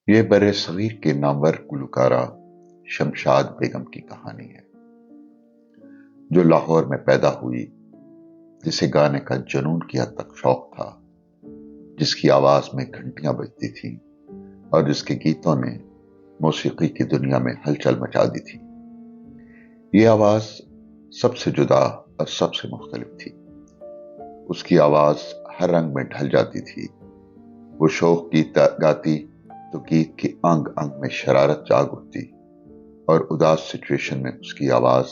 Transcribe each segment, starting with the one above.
یہ برصغیر کے نامور گلوکارہ شمشاد بیگم کی کہانی ہے، جو لاہور میں پیدا ہوئی، جسے گانے کا جنون کی حد تک شوق تھا، جس کی آواز میں گھنٹیاں بجتی تھیں اور جس کے گیتوں نے موسیقی کی دنیا میں ہلچل مچا دی تھی۔ یہ آواز سب سے جدا اور سب سے مختلف تھی۔ اس کی آواز ہر رنگ میں ڈھل جاتی تھی۔ وہ شوق گیت گاتی تو گیت کی انگ انگ میں شرارت جاگ اٹھتی، اور اداس سچویشن میں اس کی آواز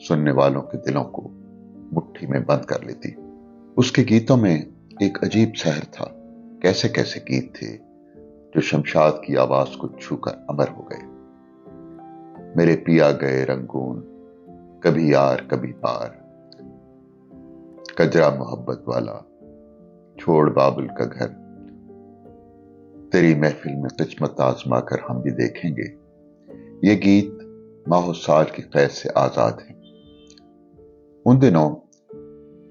سننے والوں کے دلوں کو مٹھی میں بند کر لیتی۔ اس کے گیتوں میں ایک عجیب سحر تھا۔ کیسے کیسے گیت تھے جو شمشاد کی آواز کو چھو کر امر ہو گئے۔ میرے پیا گئے رنگون، کبھی یار کبھی پار، کجرا محبت والا، چھوڑ بابل کا گھر، تیری محفل میں قسمت آزما کر ہم بھی دیکھیں گے۔ یہ گیت ماہ و سال کی قید سے آزاد ہیں۔ ان دنوں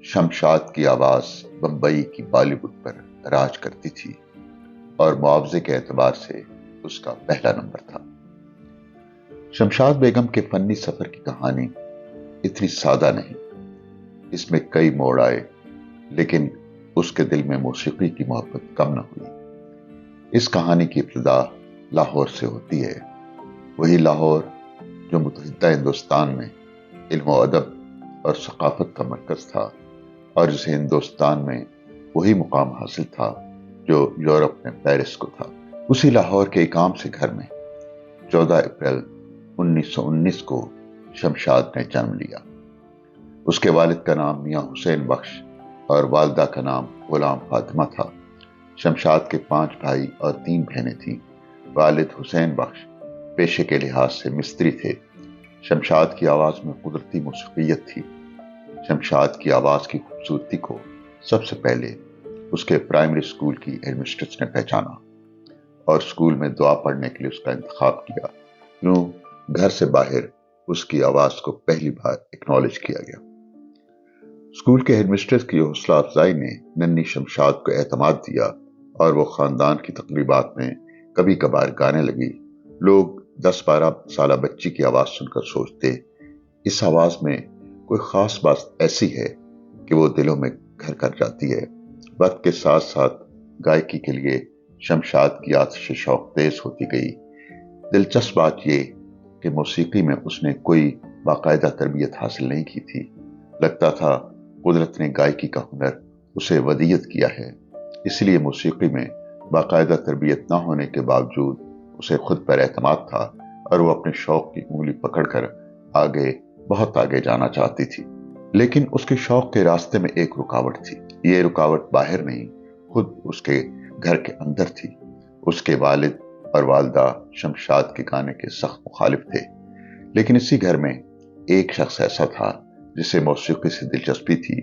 شمشاد کی آواز بمبئی کی بالی ووڈ پر راج کرتی تھی، اور معاوضے کے اعتبار سے اس کا پہلا نمبر تھا۔ شمشاد بیگم کے فنی سفر کی کہانی اتنی سادہ نہیں۔ اس میں کئی موڑ آئے، لیکن اس کے دل میں موسیقی کی محبت کم نہ ہوئی۔ اس کہانی کی ابتدا لاہور سے ہوتی ہے، وہی لاہور جو متحدہ ہندوستان میں علم و ادب اور ثقافت کا مرکز تھا، اور جسے ہندوستان میں وہی مقام حاصل تھا جو یورپ میں پیرس کو تھا۔ اسی لاہور کے ایک عام سے گھر میں 14 اپریل 1919 کو شمشاد نے جنم لیا۔ اس کے والد کا نام میاں حسین بخش اور والدہ کا نام غلام فاطمہ تھا۔ شمشاد کے 5 بھائی اور 3 بہنیں تھیں۔ والد حسین بخش پیشے کے لحاظ سے مستری تھے۔ شمشاد کی آواز میں قدرتی موسیقیت تھی۔ شمشاد کی آواز کی خوبصورتی کو سب سے پہلے اس کے پرائمری اسکول کی ہیڈ مسٹریس نے پہچانا اور اسکول میں دعا پڑھنے کے لیے اس کا انتخاب کیا۔ یوں گھر سے باہر اس کی آواز کو پہلی بار اکنالج کیا گیا۔ اسکول کے ہیڈ مسٹریس کی حوصلہ افزائی نے ننھی شمشاد کو اعتماد دیا، اور وہ خاندان کی تقریبات میں کبھی کبھار گانے لگی۔ لوگ 10-12 سالہ بچی کی آواز سن کر سوچتے، اس آواز میں کوئی خاص بات ایسی ہے کہ وہ دلوں میں گھر کر جاتی ہے۔ وقت کے ساتھ ساتھ گائکی کے لیے شمشاد کی آتش شوق تیز ہوتی گئی۔ دلچسپ بات یہ کہ موسیقی میں اس نے کوئی باقاعدہ تربیت حاصل نہیں کی تھی۔ لگتا تھا قدرت نے گائکی کا ہنر اسے ودیعت کیا ہے، اس لیے موسیقی میں باقاعدہ تربیت نہ ہونے کے باوجود اسے خود پر اعتماد تھا، اور وہ اپنے شوق کی انگلی پکڑ کر بہت آگے جانا چاہتی تھی۔ لیکن اس کے شوق کے راستے میں ایک رکاوٹ تھی۔ یہ رکاوٹ باہر نہیں، خود اس کے گھر کے اندر تھی۔ اس کے والد اور والدہ شمشاد کے گانے کے سخت مخالف تھے، لیکن اسی گھر میں ایک شخص ایسا تھا جسے موسیقی سے دلچسپی تھی،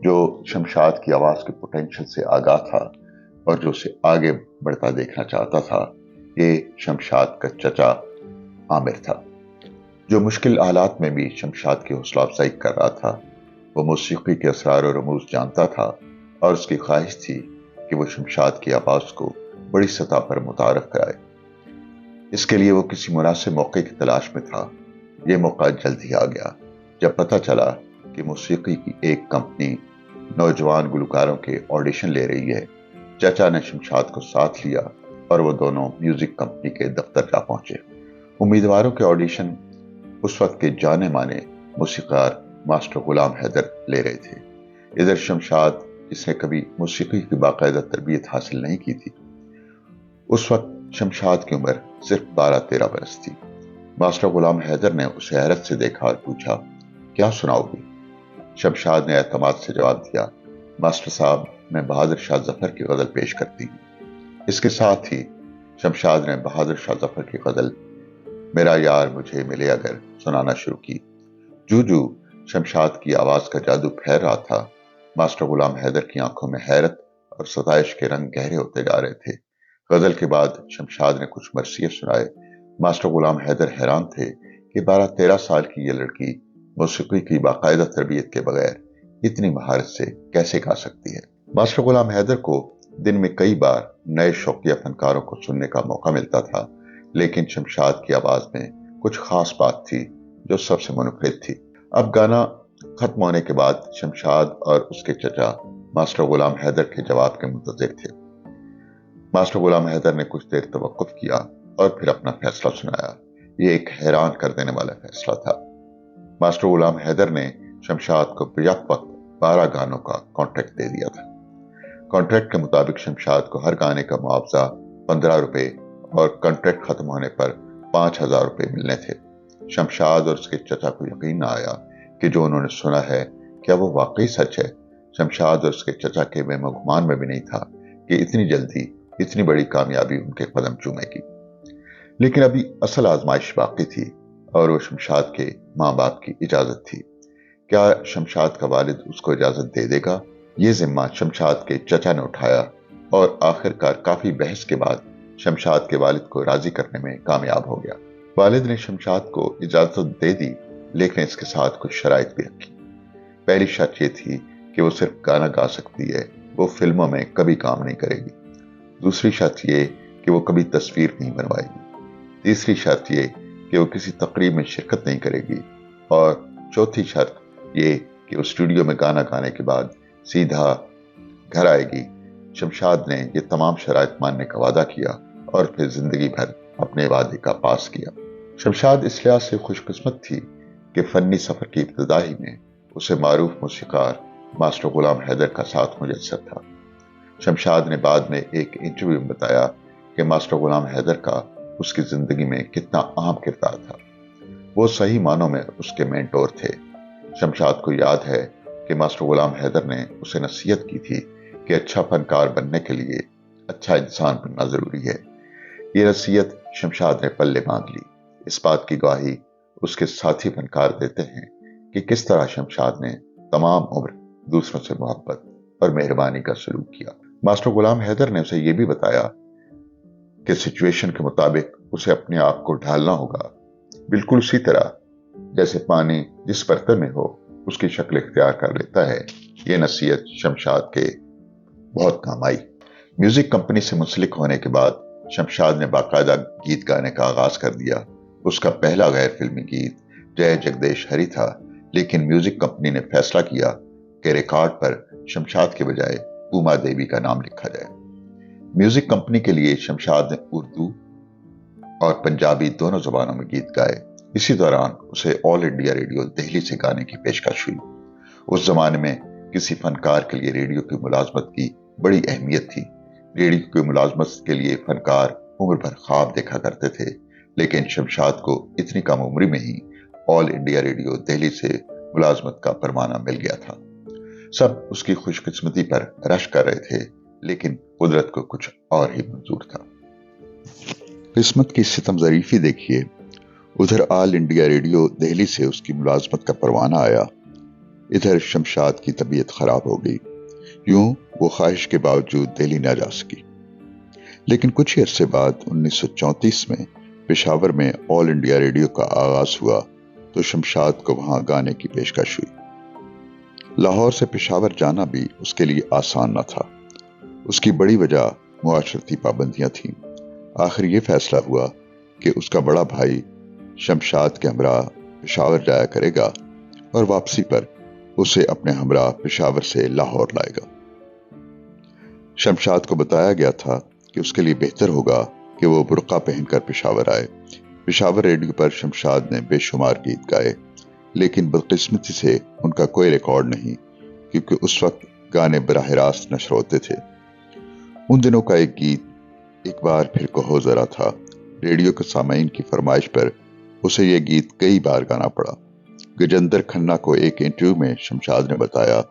جو شمشاد کی آواز کے پوٹینشل سے آگاہ تھا اور جو اسے آگے بڑھتا دیکھنا چاہتا تھا۔ یہ شمشاد کا چچا عامر تھا، جو مشکل حالات میں بھی شمشاد کی حوصلہ افزائی کر رہا تھا۔ وہ موسیقی کے اسرار و رموز جانتا تھا، اور اس کی خواہش تھی کہ وہ شمشاد کی آواز کو بڑی سطح پر متعارف کرائے۔ اس کے لیے وہ کسی مناسب موقع کی تلاش میں تھا۔ یہ موقع جلد ہی آ گیا جب پتہ چلا کہ موسیقی کی ایک کمپنی نوجوان گلوکاروں کے آڈیشن لے رہی ہے۔ چچا نے شمشاد کو ساتھ لیا، اور وہ دونوں میوزک کمپنی کے دفتر جا پہنچے۔ امیدواروں کے آڈیشن اس وقت کے جانے مانے موسیقار ماسٹر غلام حیدر لے رہے تھے۔ ادھر شمشاد، جس نے کبھی موسیقی کی باقاعدہ تربیت حاصل نہیں کی تھی، اس وقت شمشاد کی عمر صرف 12-13 برس تھی۔ ماسٹر غلام حیدر نے اسے حیرت سے دیکھا اور پوچھا، کیا سناؤ گی؟ شمشاد نے اعتماد سے جواب دیا، ماسٹر صاحب، میں بہادر شاہ ظفر کی غزل پیش کرتی ہوں۔ اس کے ساتھ ہی شمشاد نے بہادر شاہ ظفر کی غزل میرا یار مجھے ملے اگر سنانا شروع کی۔ جو شمشاد کی آواز کا جادو پھیل رہا تھا، ماسٹر غلام حیدر کی آنکھوں میں حیرت اور ستائش کے رنگ گہرے ہوتے جا رہے تھے۔ غزل کے بعد شمشاد نے کچھ مرثیے سنائے۔ ماسٹر غلام حیدر حیران تھے کہ 12-13 سال کی یہ لڑکی موسیقی کی باقاعدہ تربیت کے بغیر اتنی مہارت سے کیسے گا سکتی ہے۔ ماسٹر غلام حیدر کو دن میں کئی بار नए शौकिया फनकारों को सुनने का मौका मिलता था, लेकिन शमशाद की आवाज में कुछ खास बात थी जो सबसे मुनफरिद थी। अब गाना खत्म होने के बाद शमशाद और उसके चचा मास्टर गुलाम हैदर के जवाब के मुंतजिर थे। मास्टर गुलाम हैदर ने कुछ देर तवक्कुफ किया और फिर अपना फैसला सुनाया। ये एक हैरान कर देने वाला फैसला था। मास्टर गुलाम हैदर ने शमशाद को यक वक्त 12 गानों का कॉन्ट्रैक्ट दे दिया था। कॉन्ट्रैक्ट के मुताबिक शमशाद को हर गाने का मुआवजा 15 रुपए और कॉन्ट्रैक्ट खत्म होने पर 5,000 रुपए मिलने थे। शमशाद और उसके चचा को यकीन न आया कि जो उन्होंने सुना है क्या वो वाकई सच है। शमशाद और उसके चचा के वहम गुमान में भी नहीं था कि इतनी जल्दी इतनी बड़ी कामयाबी उनके कदम चूमेगी। लेकिन अभी असल आजमाइश बाकी थी और वो शमशाद के माँ बाप की इजाजत थी। क्या शमशाद का वालिद उसको इजाजत दे देगा? ये जिम्मा शमशाद के चचा ने उठाया और आखिरकार काफी बहस के बाद शमशाद के वालिद को राजी करने में कामयाब हो गया। वालिद ने शमशाद को इजाजत दे दी, लेकिन इसके साथ कुछ शराइत भी रखी। पहली शर्त ये थी कि वो सिर्फ गाना गा सकती है, वो फिल्मों में कभी काम नहीं करेगी। दूसरी शर्त ये कि वो कभी तस्वीर नहीं बनवाएगी। तीसरी शर्त ये कि वो किसी तकरीब में शिरकत नहीं करेगी। और चौथी शर्त ये कि वो स्टूडियो में गाना गाने के बाद सीधा घर आएगी। शमशाद ने ये तमाम शराइत मानने का वादा किया और फिर जिंदगी भर अपने वादे का पास किया। शमशाद इस लिहाज से खुशकिस्मत थी कि फनी सफर की इब्तिदाई में उसे मारूफ मौसीकार मास्टर गुलाम हैदर का साथ मुयस्सर था। शमशाद ने बाद में एक इंटरव्यू में बताया कि मास्टर गुलाम हैदर का उसकी जिंदगी में कितना अहम किरदार था। वो सही मानों में उसके मेंटोर थे। शमशाद को याद है कि मास्टर गुलाम हैदर ने उसे नसीहत की थी कि अच्छा फनकार बनने के लिए अच्छा इंसान बनना जरूरी है। ये नसीहत शमशाद ने पल्ले बांध ली। इस बात की गवाही उसके साथी फनकार देते हैं कि किस तरह शमशाद ने तमाम उम्र दूसरों से मोहब्बत और मेहरबानी का सलूक किया। मास्टर गुलाम हैदर ने उसे यह भी बताया कि सिचुएशन के मुताबिक उसे अपने आप को ढालना होगा, बिल्कुल उसी तरह जैसे पानी जिस बर्तन में हो उसकी शक्ल इख्तियार कर लेता है। ये नसीहत शमशाद के बहुत काम आई। म्यूजिक कंपनी से मुंसलिक होने के बाद शमशाद ने बाकायदा गीत गाने का आगाज कर दिया। उसका पहला गैर फिल्मी गीत जय जगदेश हरि था, लेकिन म्यूजिक कंपनी ने फैसला किया कि रिकॉर्ड पर शमशाद के बजाय उमा देवी का नाम लिखा जाए। म्यूजिक कंपनी के लिए शमशाद ने उर्दू और पंजाबी दोनों जबानों में गीत गाए। इसी दौरान उसे ऑल इंडिया रेडियो दिल्ली से गाने की पेशकश हुई। उस जमाने में किसी फनकार के लिए रेडियो की मुलाजमत की बड़ी अहमियत थी। रेडियो की मुलाजमत के लिए फनकार उम्र भर ख्वाब देखा करते थे, लेकिन शमशाद को इतनी कम उम्र में ही ऑल इंडिया रेडियो दिल्ली से मुलाजमत का फरमाना मिल गया था। सब उसकी खुशकिस्मती पर रश कर रहे थे, लेकिन कुदरत को कुछ और ही मंजूर था। किस्मत की सितम ज़रीफ़ी देखिए। उधर ऑल इंडिया रेडियो दिल्ली से उसकी मुलाजमत का परवाना आया, इधर शमशाद की तबीयत खराब हो गई। यूं वो ख्वाहिश के बावजूद दिल्ली न जा सकी। लेकिन कुछ ही अरसे बाद 1934 में पेशावर में ऑल इंडिया रेडियो का आगाज हुआ तो शमशाद को वहां गाने की पेशकश हुई। लाहौर से पेशावर जाना भी उसके लिए आसान न था। उसकी बड़ी वजह मुआशरती पाबंदियां थीं। आखिर ये फैसला हुआ कि उसका बड़ा भाई शमशाद के हमरा पेशावर जाया करेगा और वापसी पर उसे अपने हमरा पेशावर से लाहौर लाएगा। शमशाद को बताया गया था कि उसके लिए बेहतर होगा कि वो बुर्का पहनकर पेशावर आए। पेशावर रेडियो पर शमशाद ने बेशुमार गीत गाए, लेकिन बदकिस्मती से उनका कोई रिकॉर्ड नहीं, क्योंकि उस वक्त गाने बराह रास्त नशर होते थे। उन दिनों का एक गीत एक बार फिर कहो जरा था। रेडियो के सामाईन की फरमाइश पर उसे यह गीत कई बार गाना पड़ा। गजेंद्र खन्ना को एक इंटरव्यू में शमशाद ने बताया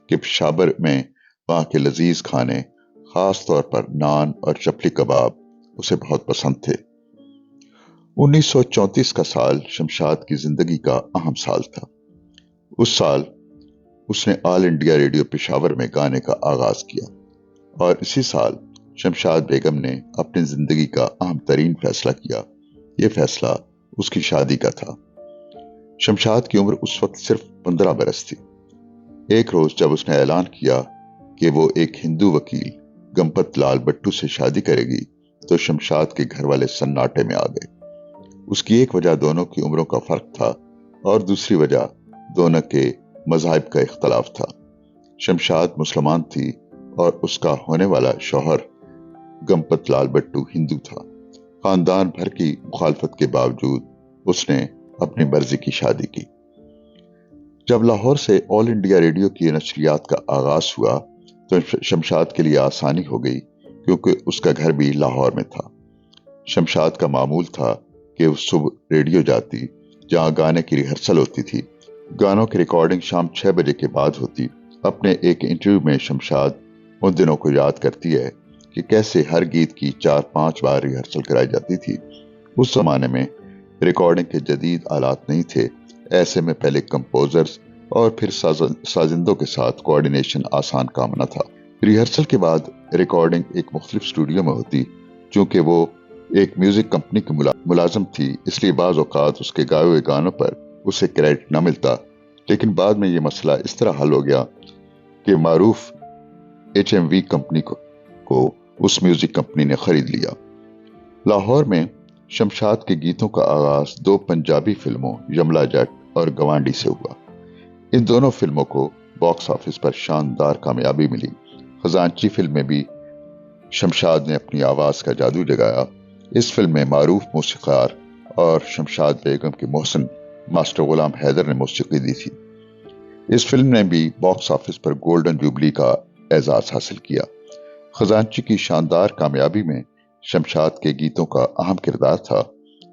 कि पेशावर में वहां के लजीज खाने, खास तौर पर नान और चपली कबाब उसे बहुत पसंद थे। 1934 का साल शमशाद की जिंदगी का अहम साल था। उस साल उसने ऑल इंडिया रेडियो पेशावर में गाने का आगाज किया और इसी साल शमशाद बेगम ने अपनी जिंदगी का अहम तरीन फैसला किया। यह फैसला उसकी शादी का था। शमशाद की उम्र उस वक्त सिर्फ 15 बरस थी। एक रोज जब उसने ऐलान किया कि वो एक हिंदू वकील गंपत लाल बट्टू से शादी करेगी तो शमशाद के घर वाले सन्नाटे में आ गए। उसकी एक वजह दोनों की उम्रों का फर्क था और दूसरी वजह दोनों के मज़हब का इख्तलाफ था। शमशाद मुसलमान थी और उसका होने वाला शौहर गंपत लाल बट्टू हिंदू था। खानदान भर की मुखालफत के बावजूद उसने अपनी मर्जी की शादी की। जब लाहौर से ऑल इंडिया रेडियो की नशरियात का आगाज हुआ तो शमशाद के लिए आसानी हो गई, क्योंकि उसका घर भी लाहौर में था। शमशाद का मामूल था कि वो सुबह रेडियो जाती, जहां गाने की रिहर्सल होती थी। गानों की रिकॉर्डिंग शाम 6 बजे के बाद होती। अपने एक इंटरव्यू में शमशाद उन दिनों को याद करती है कि कैसे हर गीत की 4-5 बार रिहर्सल कराई जाती थी। उस जमाने में रिकॉर्डिंग के जदीद आलात नहीं थे। ऐसे में पहले कंपोजर्स और फिर साजिंदों के साथ कोऑर्डिनेशन आसान काम न था। रिहर्सल के बाद रिकॉर्डिंग एक मुख्तलिफ स्टूडियो में होती। चूंकि वो एक म्यूजिक कंपनी की मुलाजिम थी, इसलिए बाज़ औक़ात उसके गाए हुए गानों पर उसे क्रेडिट न मिलता। लेकिन बाद में ये मसला इस तरह हल हो गया कि मारूफ HMV कंपनी को उस म्यूजिक कंपनी ने खरीद लिया। लाहौर में शमशाद के गीतों का आगाज 2 पंजाबी फिल्मों यमला जट और गवांडी से हुआ। इन दोनों फिल्मों को बॉक्स ऑफिस पर शानदार कामयाबी मिली। खजांची फिल्म में भी शमशाद ने अपनी आवाज का जादू जगाया। इस फिल्म में मारूफ मौसीकार और शमशाद बेगम के मोहसिन मास्टर गुलाम हैदर ने मौसीकी दी थी। इस फिल्म ने भी बॉक्स ऑफिस पर गोल्डन जुबली का एजाज हासिल किया। खजांची की शानदार कामयाबी में शमशाद के गीतों का अहम किरदार था।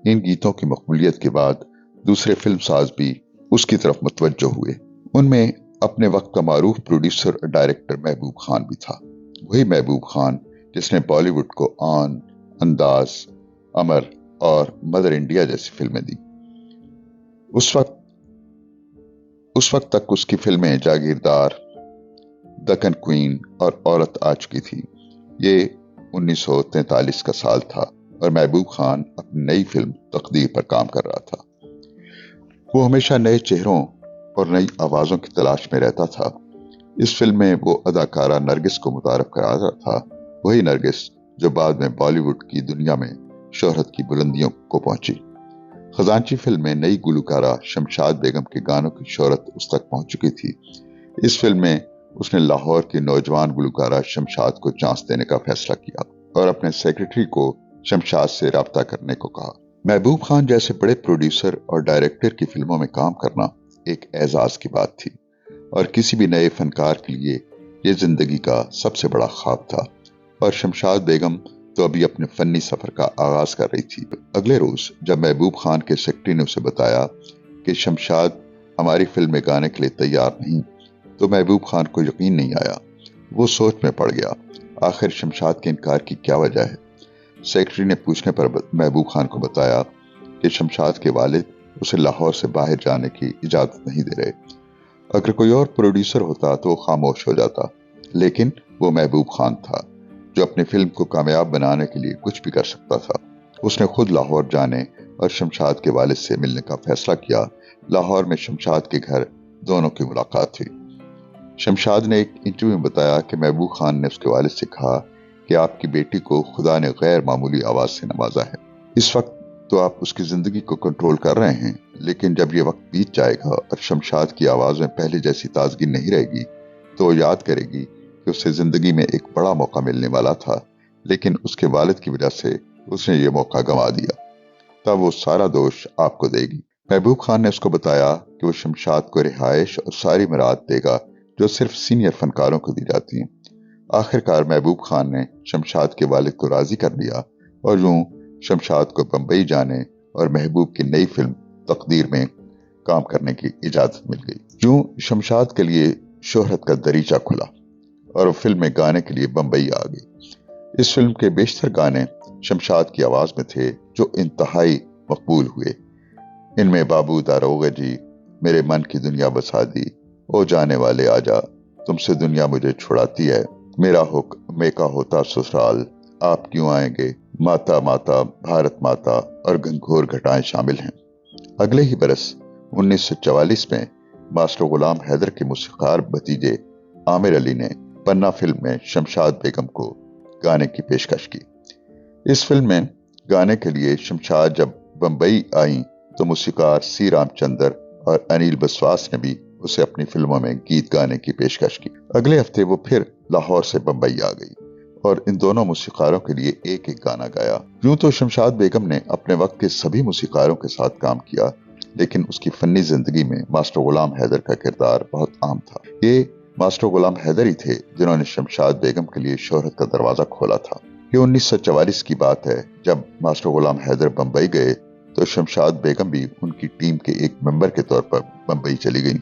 इन गीतों की मकबूलियत के बाद दूसरे फिल्म साज भी उसकी तरफ मुतवज्जो हुए। उनमें अपने वक्त का मारूफ प्रोड्यूसर और डायरेक्टर महबूब खान भी था। वही महबूब खान जिसने बॉलीवुड को आन, अंदाज, अमर और मदर इंडिया जैसी फिल्में दी। उस वक्त तक उसकी फिल्में जागीरदार, दक्कन क्वीन और औरत आ चुकी थी। ये 1943 का साल था और महबूब खान अपनी नई फिल्म तकदीर पर काम कर रहा था। वो हमेशा नए चेहरों और नई आवाजों की तलाश में रहता था। इस फिल्म में वो अदाकारा नरगिस को मुतारफ करा रहा था, वही नरगिस जो बाद में बॉलीवुड की दुनिया में शोहरत की बुलंदियों को पहुंची। खजांची फिल्म में नई गुलकारा शमशाद बेगम के गानों की शोहरत उस तक पहुंच चुकी थी। इस फिल्म में उसने लाहौर की नौजवान गुलकारा शमशाद को चांस देने का फैसला किया और अपने सेक्रेटरी को शमशाद से राब्ता करने को कहा। महबूब खान जैसे बड़े प्रोड्यूसर और डायरेक्टर की फिल्मों में काम करना एक एजाज की बात थी और किसी भी नए फनकार के लिए ये जिंदगी का सबसे बड़ा ख्वाब था। और शमशाद बेगम तो अभी अपने फन्नी सफर का आगाज कर रही थी। अगले रोज जब महबूब खान के सेक्रेटरी ने उसे बताया कि शमशाद हमारी फिल्म में गाने के लिए तैयार नहीं, तो महबूब खान को यकीन नहीं आया। वो सोच में पड़ गया, आखिर शमशाद के इनकार की क्या वजह है। सेक्रेटरी ने पूछने पर महबूब खान को बताया कि शमशाद के वालिद उसे लाहौर से बाहर जाने की इजाजत नहीं दे रहे। अगर कोई और प्रोड्यूसर होता तो वो खामोश हो जाता, लेकिन वो महबूब खान था जो अपनी फिल्म को कामयाब बनाने के लिए कुछ भी कर सकता था। उसने खुद लाहौर जाने और शमशाद के वालिद से मिलने का फैसला किया। लाहौर में शमशाद के घर दोनों की मुलाकात हुई। शमशाद ने एक इंटरव्यू में बताया कि महबूब खान ने उसके वालिद से कहा कि आपकी बेटी को खुदा ने गैर मामूली आवाज से नवाजा है। इस वक्त तो आप उसकी जिंदगी को कंट्रोल कर रहे हैं, लेकिन जब ये वक्त बीत जाएगा और शमशाद की आवाज में पहले जैसी ताजगी नहीं रहेगी तो वो याद करेगी कि उसे जिंदगी में एक बड़ा मौका मिलने वाला था, लेकिन उसके वालिद की वजह से उसने ये मौका गंवा दिया। तब वो सारा दोष आपको देगी। महबूब खान ने उसको बताया कि वो शमशाद को रिहाइश और सारी मराद देगा जो सिर्फ सीनियर फनकारों को दी जाती हैं। आखिरकार महबूब खान ने शमशाद के वालिद को राजी कर लिया और यूं शमशाद को बंबई जाने और महबूब की नई फिल्म तकदीर में काम करने की इजाजत मिल गई। यूं शमशाद के लिए शोहरत का दरीचा खुला और वो फिल्म में गाने के लिए बंबई आ गई। इस फिल्म के बेशतर गाने शमशाद की आवाज में थे जो इंतहाई मकबूल हुए। इनमें बाबू दारोगा जी, मेरे मन की दुनिया बसा दी, ओ जाने वाले आजा, तुमसे दुनिया मुझे छुड़ाती है, मेरा हुक्म मेका होता ससुराल, आप क्यों आएंगे, माता माता, भारत माता और घनघोर घटाएं शामिल हैं। अगले ही बरस 1944 में मास्टर गुलाम हैदर के मौसीकार भतीजे आमिर अली ने पन्ना फिल्म में शमशाद बेगम को गाने की पेशकश की। इस फिल्म में गाने के लिए शमशाद जब बम्बई आई तो मूसीकार सी रामचंद्र और अनिल बसवास ने भी उसे अपनी फिल्मों में गीत गाने की पेशकश की। अगले हफ्ते वो फिर लाहौर से बम्बई आ गई और इन दोनों मूसीकारों के लिए एक एक गाना गाया। यूं तो शमशाद बेगम ने अपने वक्त के सभी मूसीकारों के साथ काम किया, लेकिन उसकी फन्नी जिंदगी में मास्टर गुलाम हैदर का किरदार बहुत आम था। ये मास्टर गुलाम हैदर ही थे जिन्होंने शमशाद बेगम के लिए शोहरत का दरवाजा खोला था। ये 1944 की बात है, जब मास्टर गुलाम हैदर बम्बई गए तो शमशाद बेगम भी उनकी टीम के एक मेंबर के तौर पर बम्बई चली गई।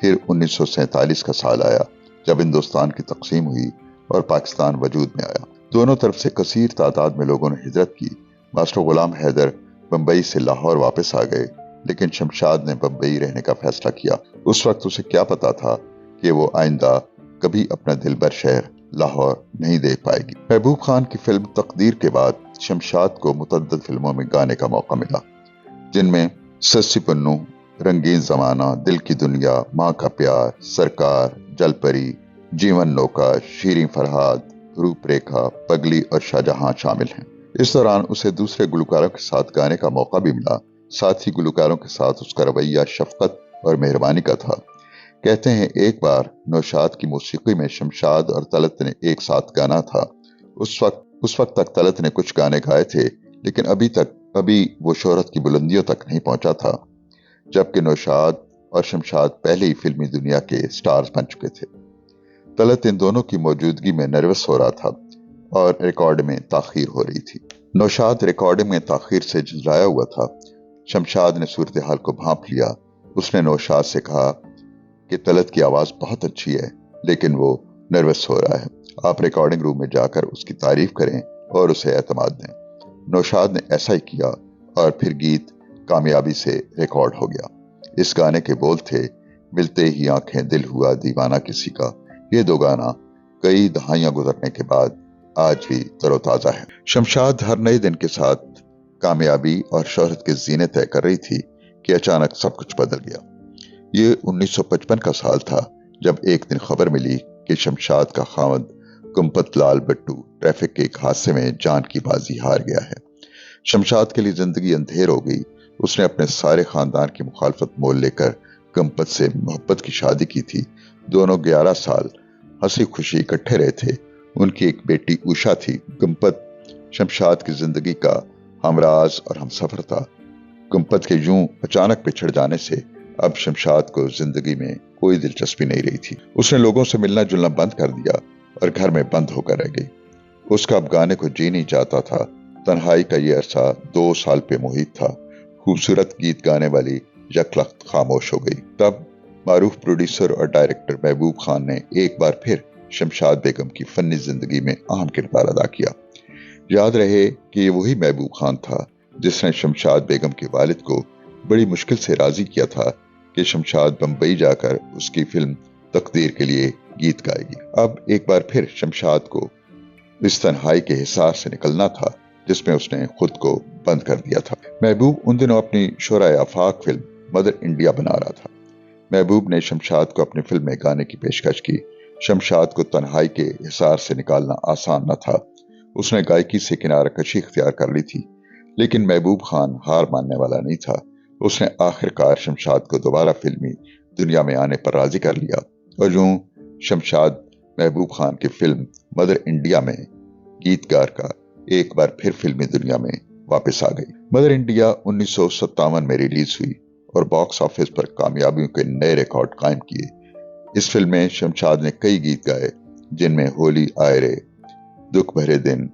फिर 1947 का साल आया जब हिंदुस्तान की तकसीम हुई और पाकिस्तान वजूद में आया। दोनों तरफ से कसीर तादाद में लोगों ने हिजरत की। मास्टर गुलाम हैदर बम्बई से लाहौर वापस आ गए, लेकिन शमशाद ने बम्बई रहने का फैसला किया। उस वक्त उसे क्या पता था कि वो आइंदा कभी अपना दिलबर शहर लाहौर नहीं देख पाएगी। महबूब खान की फिल्म तकदीर के बाद शमशाद को मुतअद्दिद फिल्मों में गाने का मौका मिला, जिनमें सस्सी पन्नू, रंगीन जमाना, दिल की दुनिया, माँ का प्यार, सरकार, जलपरी, जीवन नौका, शीरीं फरहाद, रूपरेखा, पगली और शाहजहां शामिल हैं। इस दौरान उसे दूसरे गुलकारों के साथ गाने का मौका भी मिला। साथ ही गुलकारों के साथ उसका रवैया शफकत और मेहरबानी का था। कहते हैं एक बार नौशाद की मौसीकी में शमशाद और तलत ने एक साथ गाना था। उस वक्त तक तलत ने कुछ गाने गाए थे, लेकिन अभी वो शोहरत की बुलंदियों तक नहीं पहुंचा था, जबकि नौशाद और शमशाद पहले ही फिल्मी दुनिया के स्टार्स बन चुके थे। तलत इन दोनों की मौजूदगी में नर्वस हो रहा था और रिकॉर्ड में ताखीर हो रही थी। नौशाद रिकॉर्डिंग में ताखीर से झुंझलाया हुआ था। शमशाद ने सूरत हाल को भांप लिया। उसने नौशाद से कहा कि तलत की आवाज बहुत अच्छी है, लेकिन वो नर्वस हो रहा है। आप रिकॉर्डिंग रूम में जाकर उसकी तारीफ करें और उसे एतमाद दें। नौशाद ने ऐसा ही किया और फिर गीत कामयाबी से रिकॉर्ड हो गया। इस गाने के बोल थे, मिलते ही आंखें दिल हुआ दीवाना किसी का। ये दो गाना कई दहाइयां गुजरने के बाद आज भी तरोताजा है। शमशाद हर नए दिन के साथ कामयाबी और शोहरत के जीने तय कर रही थी कि अचानक सब कुछ बदल गया। ये 1955 का साल था जब एक दिन खबर मिली कि शमशाद का खावंद गुंपत लाल बट्टू ट्रैफिक के एक हादसे में जान की बाजी हार गया है। शमशाद के लिए जिंदगी अंधेर हो गई। उसने अपने सारे खानदान की मुखालफत मोल लेकर गुंपत से मोहब्बत की शादी की थी। दोनों 11 साल हंसी खुशी इकट्ठे रहे थे। उनकी एक बेटी उषा थी। गुंपत शमशाद की जिंदगी का हमराज और हमसफर था। गुंपत के यूं अचानक बिछड़ जाने से अब शमशाद को जिंदगी में कोई दिलचस्पी नहीं रही थी। उसने लोगों से मिलना जुलना बंद कर दिया और घर में बंद होकर रह गई। उसका अब गाने को जी नहीं चाहता था। तन्हाई का ये अरसा 2 साल पे मुहित था। खूबसूरत गीत गाने वाली यकलख्त खामोश हो गई। तब मारूफ प्रोड्यूसर और डायरेक्टर महबूब खान ने एक बार फिर शमशाद बेगम की फन्नी जिंदगी में अहम किरदार अदा किया। याद रहे कि ये वही महबूब खान था जिसने शमशाद बेगम के वालिद को बड़ी मुश्किल से राजी किया था कि शमशाद बम्बई जाकर उसकी फिल्म तकदीर के लिए गीत गाएगी। अब एक बार फिर शमशाद को इस तन्हाई के हिसार से निकलना था जिसमें उसने खुद को बंद कर दिया था। महबूब उन दिनों अपनी शोराए आफाक फिल्म मदर इंडिया बना रहा था। महबूब ने शमशाद को अपनी फिल्म में गाने की पेशकश की। शमशाद को तन्हाई के हिसार से निकालना आसान न था। उसने गायकी से किनारा कशी इख्तियार कर ली थी, लेकिन महबूब खान हार मानने वाला नहीं था। उसने आखिरकार शमशाद को दोबारा फिल्मी दुनिया में आने पर राजी कर लिया और यूं शमशाद महबूब खान की फिल्म मदर इंडिया में गीतकार का एक बार फिर फिल्मी दुनिया में वापस आ गई। मदर इंडिया 1957 में रिलीज हुई और बॉक्स ऑफिस पर कामयाबियों के नए रिकॉर्ड कायम किए। इस फिल्म में शमशाद ने कई गीत गाए, जिनमें होली आए रे, दुख भरे दिन,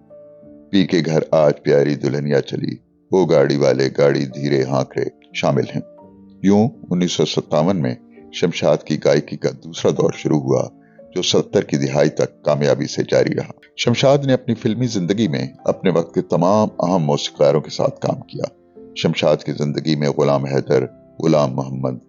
पी के घर आज प्यारी दुल्हनिया चली, ओ गाड़ी वाले गाड़ी धीरे हाँक रे शामिल हैं। यूं 1957 में शमशाद की गायकी का दूसरा दौर शुरू हुआ, जो 70 की दिहाई तक कामयाबी से जारी रहा। शमशाद ने अपनी फिल्मी जिंदगी में अपने वक्त के तमाम अहम मौसीकारों के साथ काम किया। शमशाद की जिंदगी में गुलाम हैदर, गुलाम मोहम्मद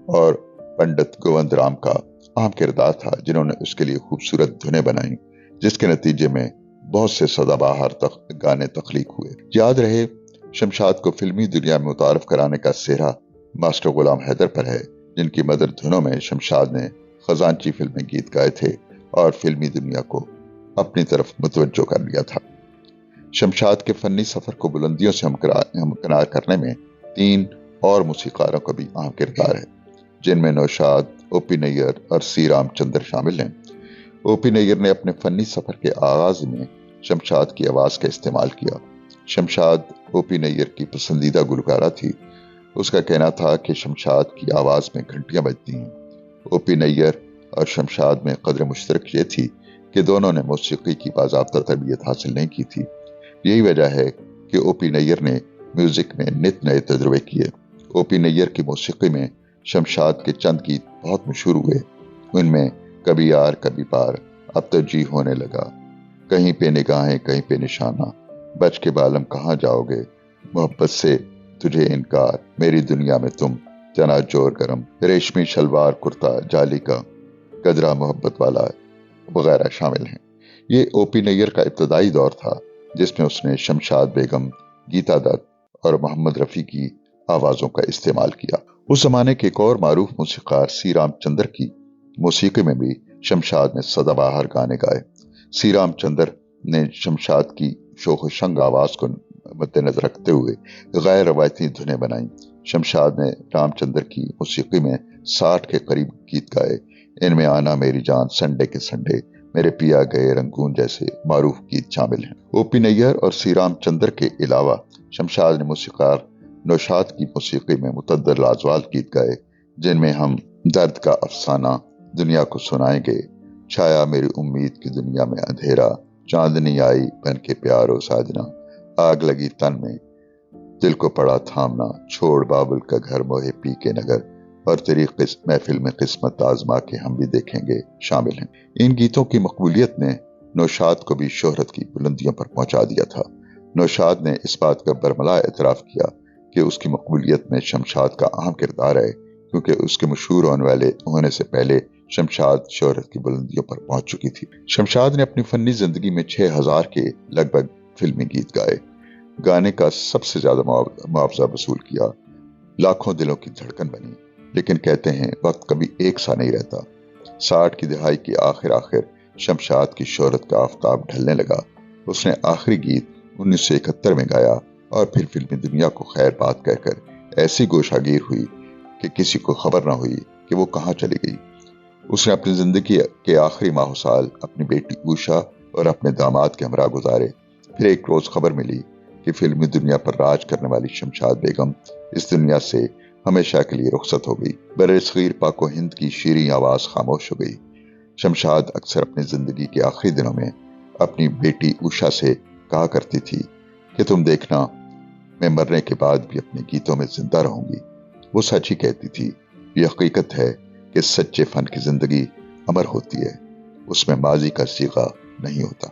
और पंडित गोविंद राम का अहम किरदार था, जिन्होंने उसके लिए खूबसूरत धुनें बनाई, जिसके नतीजे में बहुत से सदाबहार गाने तख्लीक हुए। याद रहे, शमशाद को फिल्मी दुनिया में मुतारफ कराने का सेहरा मास्टर गुलाम हैदर पर है, जिनकी मदर धुनों में शमशाद ने खजांची फिल्म में गीत गाए थे और फिल्मी दुनिया को अपनी तरफ मुतवज्जो कर लिया था। शमशाद के फनी सफर को बुलंदियों से हमकिनार करने में 3 और मूसीकारों का भी अहम किरदार है, जिनमें नौशाद, ओपी नैयर और सी रामचंद्र शामिल हैं। ओपी नैयर ने अपने फनी सफर के आगाज में शमशाद की आवाज का इस्तेमाल किया। शमशाद ओपी नैयर की पसंदीदा गुलकारा थी। उसका कहना था कि शमशाद की आवाज में घंटियां बजती हैं। ओपी नैयर और शमशाद में कदर मुश्तरक ये थी कि दोनों ने मौसीकी की बाज़ाब्ता तरबियत हासिल नहीं की थी। यही वजह है कि ओपी नैयर ने म्यूजिक में नित नए तजुर्बे किए। ओपी नैयर की मौसीकी में शमशाद के चंद गीत बहुत मशहूर हुए। उनमें कभी यार कभी पार, अब तो जी होने लगा, कहीं पे निगाहें कहीं पे निशाना, बच के बालम कहाँ जाओगे, मोहब्बत से तुझे इनकार, मेरी दुनिया में तुम, जना जोर गरम, रेशमी शलवार कुर्ता जाली का, कदरा मोहब्बत वाला वगैरह शामिल हैं। ये ओपी नैयर का इब्तदाई दौर था, जिसमें उसने शमशाद बेगम, गीता दत्त और मोहम्मद रफ़ी की आवाज़ों का इस्तेमाल किया। उस जमाने के एक और मारूफ मूसीकार सी रामचंद्र की मौसीकी में भी शमशाद ने सदाबहार गाने गाए। सी रामचंद्र ने शमशाद की शोख शंग आवाज़ को मद्देनजर रखते हुए गैर रवायती धुनें बनाई। शमशाद ने रामचंद्र की मौसीकी में 60 के करीब गीत गाए। इनमें आना मेरी जान, संडे के संडे, मेरे पिया गए रंगून जैसे मारूफ गीत शामिल हैं। ओपी नैयर और सी रामचंद्र के अलावा शमशाद ने मूसीकार नौशाद की मौसीकी में मुतअद्दिद लाजवाब गीत गाए, जिनमें हम दर्द का अफसाना, दुनिया को सुनाएंगे, छाया मेरी उम्मीद की दुनिया में अंधेरा, चांदनी आई बन के प्यारो साजना, आग लगी तन में, दिल को पड़ा थामना, छोड़ बाबुल का घर मोहे पी के नगर और तेरी महफिल में किस्मत आजमा के हम भी देखेंगे शामिल हैं। इन गीतों की मकबूलियत ने नौशाद को भी शोहरत की बुलंदियों पर पहुंचा दिया था। नौशाद ने इस बात का बरमला एतराफ़ किया कि उसकी मकबूलियत में शमशाद का अहम किरदार है, क्योंकि उसके मशहूर होने से पहले शमशाद शोहरत की बुलंदियों पर पहुंच चुकी थी। शमशाद ने अपनी फनी जिंदगी में 6000 के लगभग फिल्मी गीत गाए, गाने का सबसे ज्यादा मुआवजा वसूल किया, लाखों दिलों की धड़कन बनी। लेकिन कहते हैं वक्त कभी एक सा नहीं रहता। 60 की दहाई की आखिर शमशाद की शोहरत का आफताब ढलने लगा। उसने आखिरी गीत 1971 में गाया और फिर फिल्मी दुनिया को खैर बात कहकर ऐसी गोशागीर हुई कि किसी को खबर ना हुई कि वो कहाँ चली गई। उसने अपनी जिंदगी के आखिरी माह साल अपनी बेटी उषा और अपने दामाद के हमरा गुजारे। फिर एक रोज खबर मिली कि फिल्मी दुनिया पर राज करने वाली शमशाद बेगम इस दुनिया से हमेशा के लिए रुखसत हो गई। बरसगीर पाको हिंद की शीरीं आवाज खामोश हो गई। शमशाद अक्सर अपनी जिंदगी के आखिरी दिनों में अपनी बेटी उषा से कहा करती थी कि तुम देखना, मैं मरने के बाद भी अपने गीतों में जिंदा रहूंगी। वो सच ही कहती थी। ये हकीकत है कि सच्चे फन की जिंदगी अमर होती है, उसमें माजी का सीगा नहीं होता।